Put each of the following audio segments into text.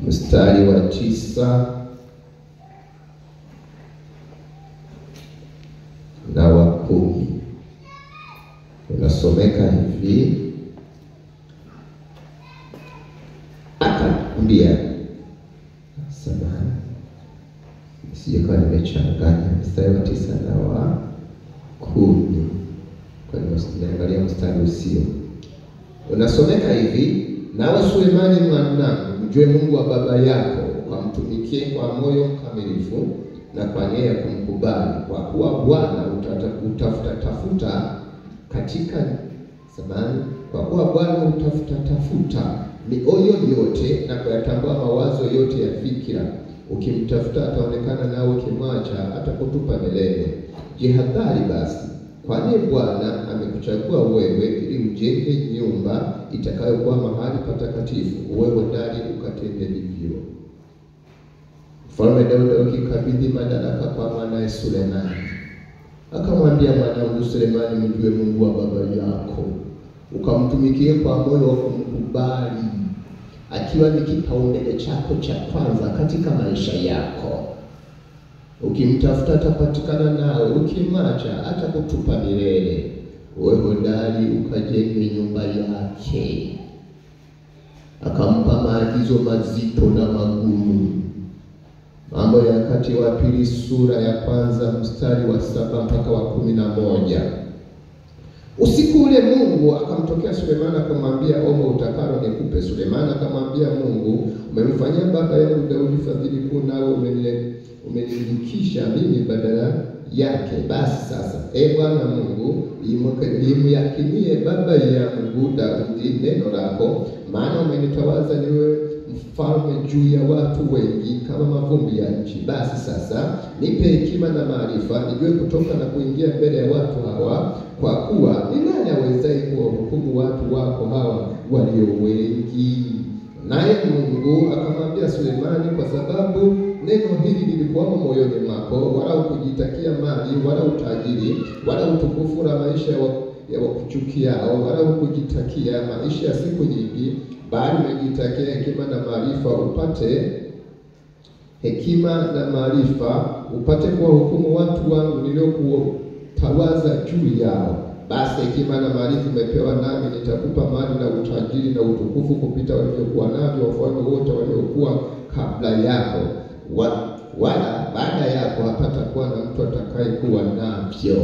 mstari wa 9 na wa 10. Unasomeka hivi: akaambia, samahani sijakawa nimechanganya mstari wa 9 na wa 10, kwa hiyo tunaangalia mstari usio. Unasomeka hivi: nawe Sulemani mwanangu, mjue Mungu wa baba yako, ukamtumikie kwa moyo mkamilifu na kwa nia ya kumkubali, kwa kuwa Bwana utafuta mioyo yote na kuyatambua mawazo yote ya fikira. Ukimtafuta ataonekana, nawe ukimwacha atakutupa milele. Jihadhari basi, kwani Bwana amekuchagua wewe ili mjenge nyumba itakayokuwa mahali patakatifu. Uwe hodari ukatende hivyo. Mfalme Daudi akikabidhi madaraka kwa mwanae Sulemani, akamwambia, mwanangu Sulemani, mjue Mungu wa baba yako, ukamtumikie kwa moyo wa kumkubali, akiwa ni kipaumbele chako cha kwanza katika maisha yako. Ukimtafuta atapatikana, nawe ukimwacha atakutupa milele. Uwe hodari ukajenge nyumba yake. Akampa maagizo mazito na magumu. Mambo ya Nyakati wa Pili sura ya 1 mstari wa 7 mpaka wa 11. Usiku ule Mungu akamtokea Sulemani akamwambia, omba utakalo nikupe. Sulemani akamwambia Mungu, umemfanyia baba yangu Daudi fadhili kuu, nawe umenilikisha mimi badala yake. Basi sasa, Bwana Mungu, imyakinie baba yangu Daudi neno lako, maana umenitawaza niwe mfalme juu ya watu wengi kama mavumbi ya nchi. Basi sasa nipe hekima na maarifa, nijue kutoka na kuingia mbele ya watu hawa, kwa kuwa ni nani awezaye kuwahukumu watu wako hawa walio wengi? Naye Mungu akamwambia Sulemani, kwa sababu neno hili lilikuwa moyoni mwako, wala ukujitakia mali wala utajiri wala utukufu na maisha ya wakuchukiao, wala ukujitakia maisha ya siku nyingi, bali umejitakia hekima na maarifa, upate kuwahukumu watu wangu niliokuwatawaza juu yao. Basi hekima na maarifa umepewa, nami nitakupa mali na utajiri na utukufu kupita walivyokuwa navyo wafalme wote waliokuwa kabla yako, wala baada yako hapatakuwa na mtu atakayekuwa navyo.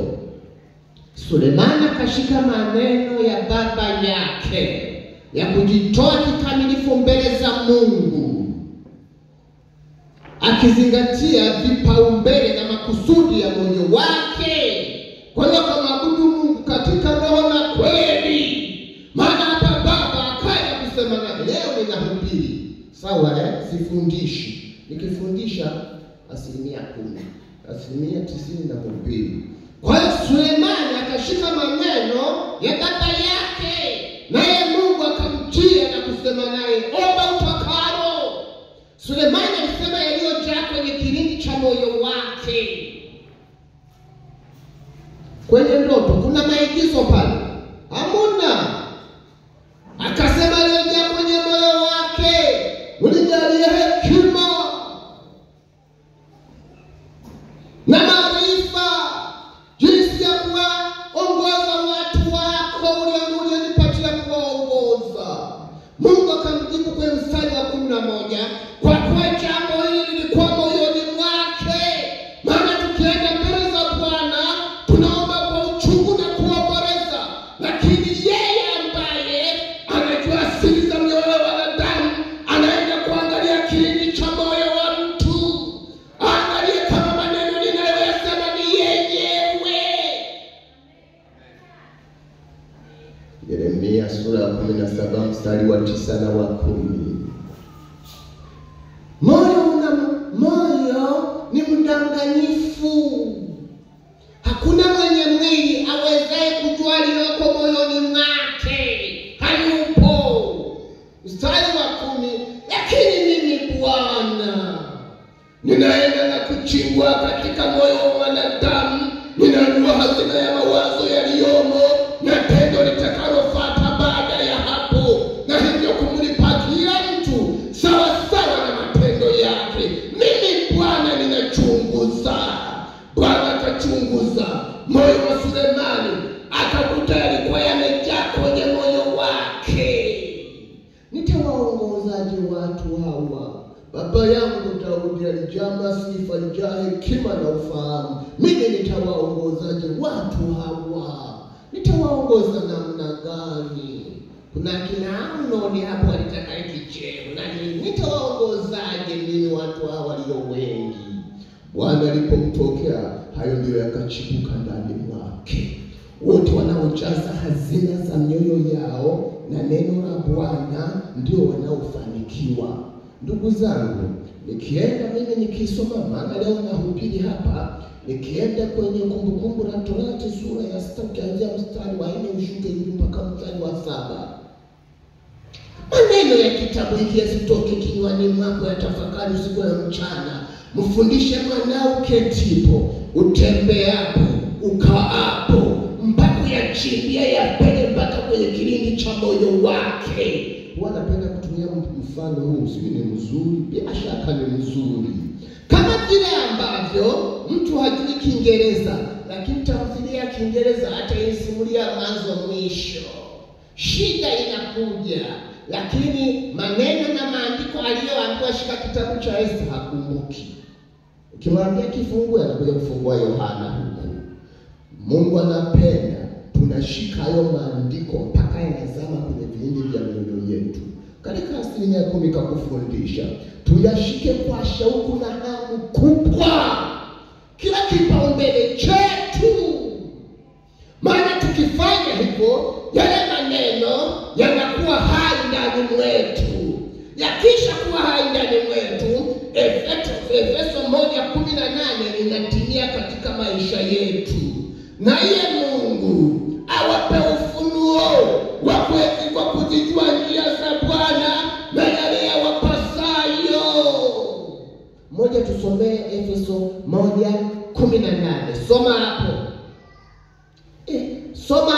Sulemani akashika maneno ya baba yake ya kujitoa kikamilifu mbele za Mungu, akizingatia vipaumbele na makusudi ya moyo wake. Kwa hiyo akamwabudu Mungu katika roho na kweli. Maana hapa baba akaja kusema, na leo ninahubiri, sawa, sifundishi. Nikifundisha 10%, 90% nahubiri. Kwa hiyo Sulemani akashika maneno ya baba yake, naye Mungu akamjia na kusema naye, omba utakalo. Sulemani alisema yaliyojaa kwenye kilindi cha moyo wake. Kwenye ndoto kuna maigizo pale? Hamuna. Akasema yaliyojaa kwenye moyo wake, unijalie hekima na maarifa, jinsi ya kuwaongoza watu wako ulionipatia kuwaongoza. Mungu akamjibu kwenye mstari wa 11, kwa kuwa jambo hili lilikuwa moyoni mwake. Maana tukienda mbele za Bwana tunaomba kwa uchungu na kuomboleza, lakini yeye ambaye anajua siri za mioyo ya wanadamu anaenda kuangalia kilindi cha moyo wa mtu. Angalie kama maneno ninayoyasema ni yenyewe. Yeremia sura ya 17 mstari wa 9 na wa 10. Moyo ni mdanganyifu. Hakuna mwenye mwili awezaye kujua lililoko moyoni mwake. Hayupo. Mstari wa 10, lakini mimi Bwana ninaenda na kuchimbua katika moyo wa wanadamu, ninajua hazina ya mawazo yaliyomo na tendo litakalofuata baada ya hapo, na hivyo kumlipa kila mtu sawa sawa na Baba yangu Daudi alijaa sifa, alijaa hekima na ufahamu. Mimi nitawaongozaje watu hawa? Nitawaongoza namna gani? Kuna kina Amnoni hapo alitaka hiki cheo. Nitawaongozaje mimi watu hawa walio wengi? Bwana alipomtokea, hayo ndio yakachipuka ndani mwake. Wote wanaojaza hazina za mioyo yao na neno la Bwana ndio wanaofanikiwa. Ndugu zangu, nikienda mimi nikisoma, maana leo nahubiri hapa, nikienda kwenye Kumbukumbu la Torati sura ya 6 kuanzia mstari wa 4 ushuke mpaka mstari wa 7. Maneno ya kitabu hiki yasitoke kinywani mwako, yatafakari usiku na mchana. Mfundishe mwanao ketipo, utembeapo, ukaapo, mpaka yachimbia yapende mpaka kwenye kilindi cha moyo wake. Wanapenda kutumia mfano huu, si ni mzuri? Bila shaka ni mzuri. Kama vile ambavyo mtu hajui Kiingereza, lakini tamthilia ya Kiingereza hata insimulia mwanzo mwisho. Shida inakuja, lakini maneno na maandiko aliyoambiwa shika kitabu cha Esta hakumbuki. Ukimwambia kifungue, anakuja kufungua Yohana huko. Mungu anapenda tunashika hayo maandiko mpaka yanazama kwenye vilindi vya mioyo yetu. Katika 10% kakufundisha, tuyashike kwa shauku na hamu kubwa, kila kipaumbele chetu. Maana tukifanya hivyo, yale maneno yanakuwa hai ndani mwetu. Yakisha kuwa hai ndani mwetu, Efeso 1:18 inatimia katika maisha yetu. Na yeye Mungu awape ufunuo wa kuzijua njia za Bwana na yale yawapasayo. Moja, tusomee Efeso 1:18. Soma hapo. Soma